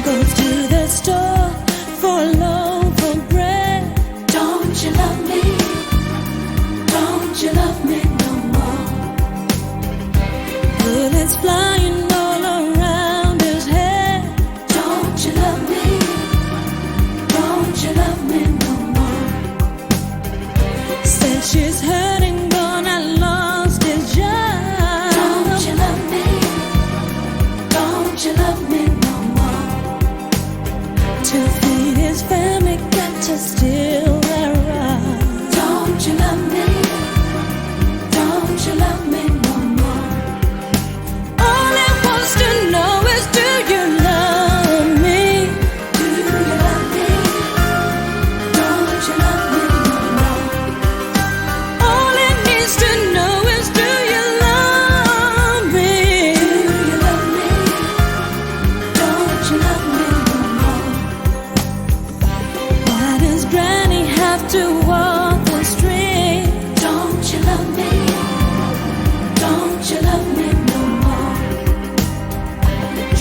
goes to the store for a loaf of bread. Don't you love me? Don't you love me no more? Bullets flying all around his head. Don't you love me? Don't you love me no more? Said she's hurting, gonna lost his job. Don't you love me? Don't you love me no more? To feed his family, got to steal their rock. Don't you love me? Don't you love me no more? All I want to know is, do you love me? Do you love me? Don't you love me no more? All it needs to know is, do you love me? Do you love me? Don't you love me no more? Why does Granny have to walk the street? Don't you love me? Don't you love me no more?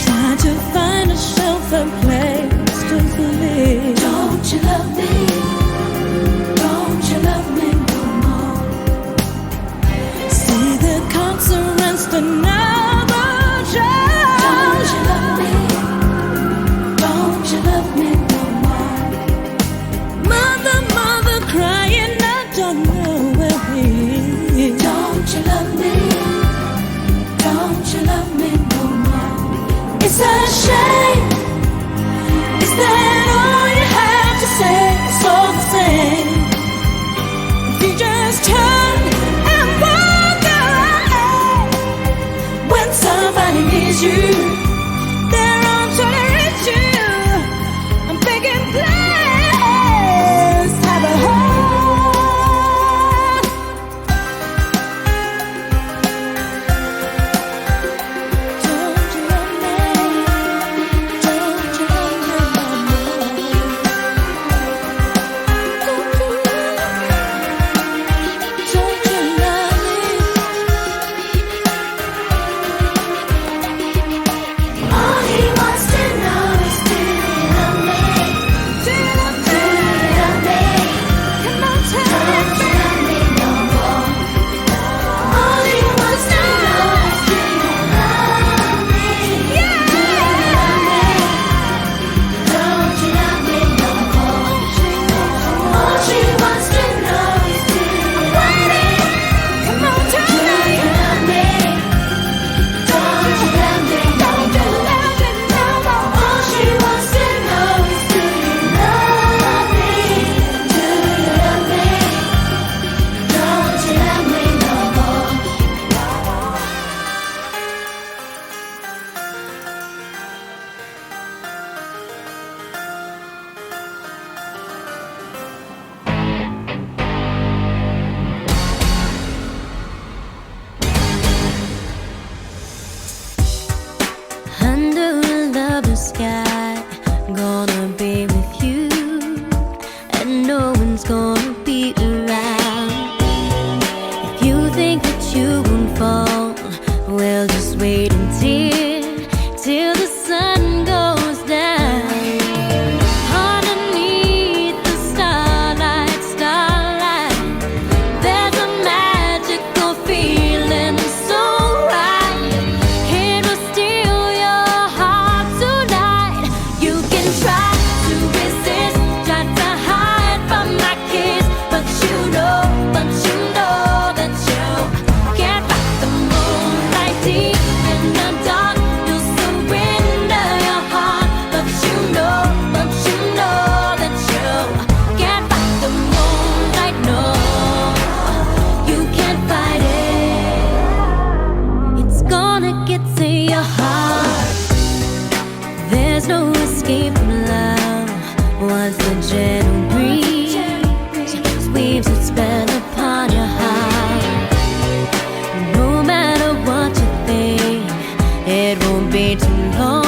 Try to find a shelter place to sleep. Don't you love me? Don't you love me no more? See the cops arrest another child. Don't you love me? Don't you love me no more? Mother, mother crying, I don't know where he is. Don't you love me? Don't you love me no more? It's a shame. Is that all you have to say? It's all the same. If you just turn and walk away when somebody needs you, their arms try to reach you. I'm begging, please have a heart. Don't you love me? Don't you love me no more? Don't you love me? Don't you love me? All he wants to know is, do you love me? Do you love me? Come on, tell me. Don't you love me no more? All he wants to know is, do you love me? Yeah. Do you love me? Don't you love me no more? All she wants to know is, do you love me? Come on, tell me. Do you love me? Don't you love me no more? All she wants to know is, do you love me? Do you love me? Don't you love me no more? Under a lover's sky, gonna be with you, and no one's gonna be around. If you think that you won't fall, well, just wait till the sun goes down. Underneath the starlight, there's a magical feeling so right. It will steal your heart tonight. You can try to resist, try to hide from my kiss, but you know that you can't fight the moonlight deep in the dark. You'll surrender your heart, but you know that you can't fight the moonlight. No, you can't fight it. It's gonna get to your heart. There's no escape from love once the gentle breeze weaves its spell upon your heart. No matter what you think, it won't be too long